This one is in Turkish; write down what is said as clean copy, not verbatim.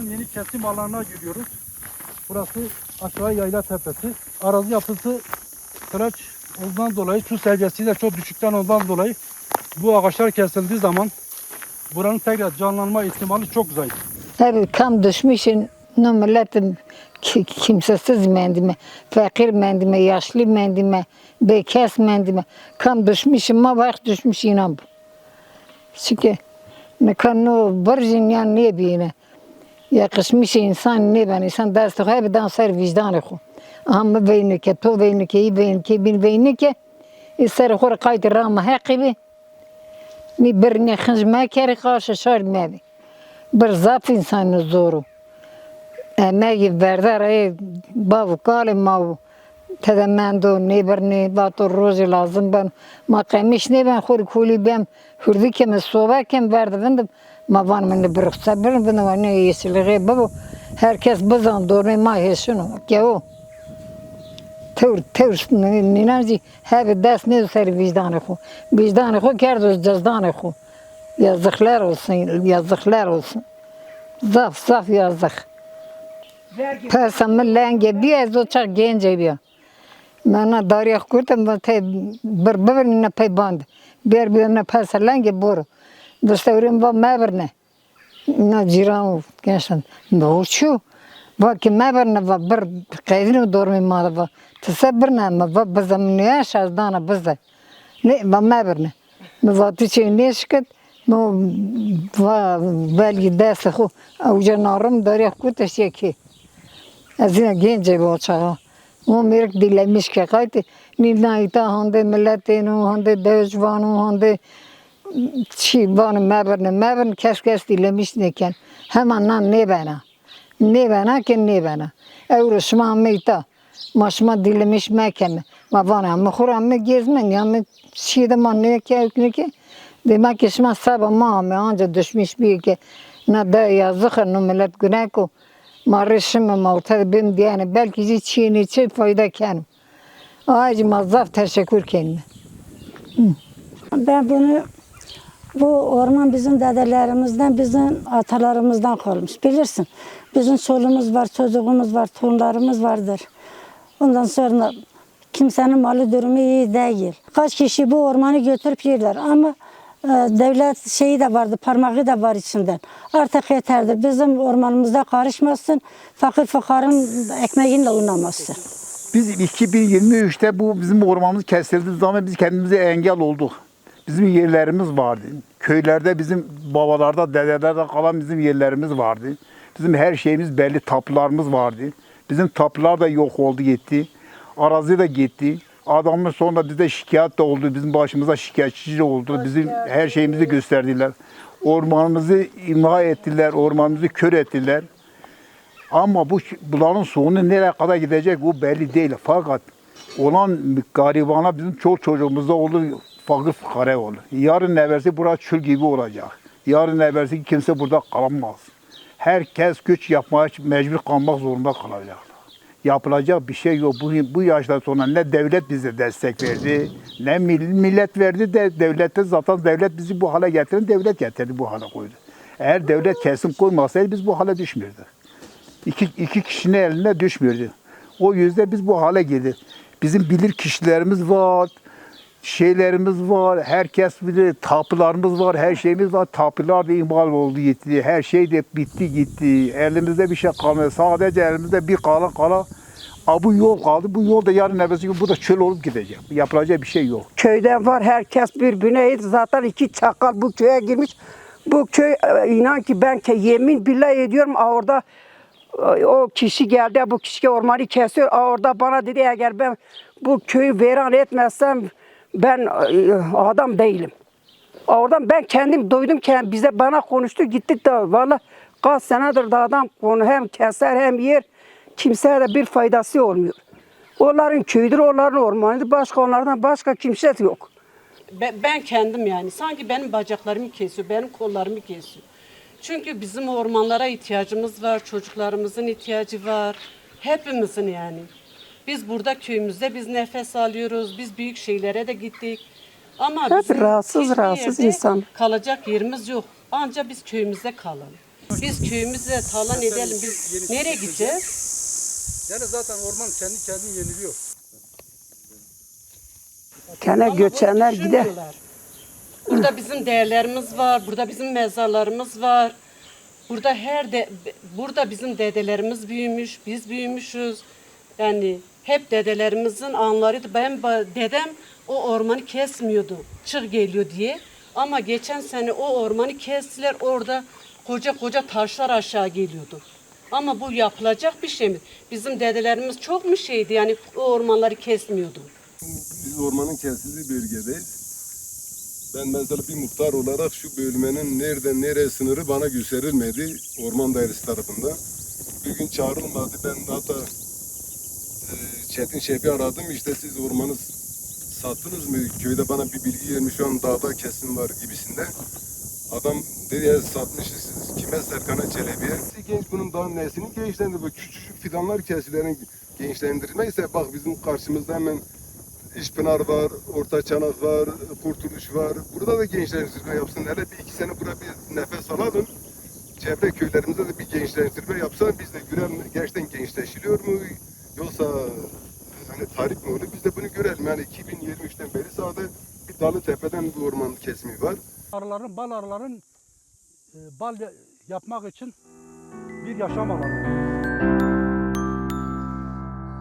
Ağaçların yeni kesim alanına giriyoruz. Burası aşağı yayla tepesi. Arazi yapısı kıraç olduğundan dolayı, su seviyesi de çok düşükten olduğundan dolayı bu ağaçlar kesildiği zaman buranın tekrar canlanma ihtimali çok zayıf. Tabii kam düşmüşün, ne milletin kimsesiz mendime, fakir mendime, yaşlı mendime, bekes mendime, kam düşmüşüm, ma bak düşmüş inan bu. Çünkü ne kan o barjın yan ne bine, yakışmış insan ne ben insan derste hep danser vicdanı xo. Ama beyni ki, to beyni ki, iyi beyni ki, bin beyni ki, ister xor kaydı rama hakibi, mi birine xınjma kere karşı şar mevi. Bir zaf insanı zoru. Emeği verdere bavu kale mavu. Tedemendo ne birne batı rozi lazım ben. Ma kamış ne ben xor kuli ben. Hurdi ki me soba kem verdi bendim. Ma van men bir sabır ben var ne yeşilge babu. Herkes bazan doğru ma heşunu. Ki o. Tevr ninanci hep dest ne ser vicdanı xo. Vicdanı xo kerdo cezdanı xo. Yazıklar olsun, yazıklar olsun. Zaf yazık. Pesam lenge bir az uçak gence bir. Bana darya kurtum ben te birbirine peyband. Birbirine pes lenge boru. Dıştırım va meverne. Ne ciran gençler. Ne uçu? Bak meverne va bir kaydını dormi malı va. Tesebbirne ma va bazamniye şazdana bazda. Ne va meverne. Va tiçe ne şıkıt. No va belki ders xo اوجا نارم داری خود شکی از این گنج باچه ما میرک دیلمیش که قایت نیلایتا هنده ملتینو هنده دوجوانو هنده چی بان مبرن کس دیلمیش نکن همان نه که نبنا اورش ما میتا ماشما دیلمیش مکنه ما وانه مخورم میگیزمن یا می چیده ما نه که Demek ki şuna sabah mağame anca düşmüş bir ki ne de yazık ne millet günah ko marışım mağta ben diyene belki çiğni çi fayda kendim. Ağacı mazaf teşekkür kendime. Ben bu orman bizim dedelerimizden, bizim atalarımızdan kalmış. Bilirsin. Bizim çoluğumuz var, çocuğumuz var, torunlarımız vardır. Ondan sonra kimsenin malı durumu iyi değil. Kaç kişi bu ormanı götürüp yerler ama devlet şeyi de vardı, parmağı da var içinden. Artık yeterdir. Bizim ormanımızda karışmasın, fakir fukarın ekmeğiyle oynamasın. Biz 2023'te bu bizim ormanımız kesildiği zaman biz kendimize engel olduk. Bizim yerlerimiz vardı. Köylerde bizim babalarda, dedelerde kalan bizim yerlerimiz vardı. Bizim her şeyimiz belli, tapularımız vardı. Bizim tapular da yok oldu gitti. Arazi de gitti. Adamın sonra bize şikayet de oldu. Bizim başımıza şikayetçi oldu. Bizim her şeyimizi gösterdiler. Ormanımızı imha ettiler. Ormanımızı kör ettiler. Ama bunların sonu nereye kadar gidecek bu belli değil. Fakat olan garibana bizim çok çocuğumuzda olur. Fakir fukara olur. Yarın evvelsi burası çöl gibi olacak. Yarın evvelsi kimse burada kalamaz. Herkes göç yapmaya mecbur kalmak zorunda kalacak. Yapılacak bir şey yok. Bu yaştan sonra ne devlet bize destek verdi, ne millet verdi de devlette zaten devlet bizi bu hale getirdi, devlet getirdi bu hale koydu. Eğer devlet kesin koymasaydı biz bu hale düşmüyorduk. İki kişinin eline düşmüyordu. O yüzden biz bu hale geldik. Bizim bilir kişilerimiz var, şeylerimiz var, herkes bilir, tapularımız var, her şeyimiz var. Tapular da ihmal oldu gitti, her şey de bitti gitti. Elimizde bir şey kalmadı. Sadece elimizde bir kala. Bu yol kaldı. Bu yol da yarın evvelsi gün bu da çöl olup gidecek. Yapılacak bir şey yok. Köyden var, herkes birbirine zaten iki çakal bu köye girmiş. Bu köy inan ki ben yemin billah ediyorum orada o kişi geldi, bu kişi ormanı kesiyor. Orada bana dedi eğer ben bu köyü veran etmezsem ben adam değilim. Oradan ben kendim duydum ki bana konuştu gittik de valla kaç senedir de adam konu hem keser hem yer kimseye de bir faydası olmuyor. Onların köyüdür, onların ormanıdır, başka onlardan başka kimse yok. Ben kendim yani sanki benim bacaklarımı kesiyor, benim kollarımı kesiyor. Çünkü bizim ormanlara ihtiyacımız var, çocuklarımızın ihtiyacı var, hepimizin yani. Biz burada köyümüzde biz nefes alıyoruz, biz büyük şehirlere de gittik. Ama bizim rahatsız insan. Kalacak yerimiz yok. Ancak biz köyümüzde kalalım. Biz köyümüzle talan edelim. Biz nereye gideceğiz? Yani zaten orman kendi kendini yeniliyor. Gene Ama göçenler bunu gider. düşünmüyorlar. Burada bizim değerlerimiz var, burada bizim mezarlarımız var. Burada bizim dedelerimiz büyümüş, biz büyümüşüz. Yani hep dedelerimizin anlarıydı. Dedem o ormanı kesmiyordu, çığ geliyor diye. Ama geçen sene o ormanı kestiler, orada koca koca taşlar aşağı geliyordu. Ama bu yapılacak bir şey mi? Bizim dedelerimiz çok mu şeydi, yani o ormanları kesmiyordu. Biz ormanın kesildiği bölgedeyiz. Ben mesela bir muhtar olarak şu bölmenin nereden nereye sınırı bana gösterilmedi orman dairesi tarafından. Bir gün çağrılmadı. Ben hatta Çetin Şef'i aradım. İşte siz ormanı sattınız mı? Köyde bana bir bilgi vermiş. Şu an dağda kesim var gibisinden. Adam dedi ya satmışız siz. Kime? Serkan'a Çelebi'ye. Genç bunun daha nesini gençlendi. Bu küçücük fidanlar kesilerin gençlendirmeyse bak bizim karşımızda hemen İşpınar var, Orta Çanak var, Kurtuluş var. Burada da gençlendirme yapsın. Hele bir iki sene buraya bir nefes alalım. Çevre köylerimizde de bir gençlendirme yapsa biz de görelim gerçekten gençleşiliyor mu? Yoksa hani tarih mi oluyor? Biz de bunu görelim. Yani 2023'ten beri sağda bir Dalıtepe'den bir orman kesimi var. Bal arıların bal yapmak için bir yaşam alanı.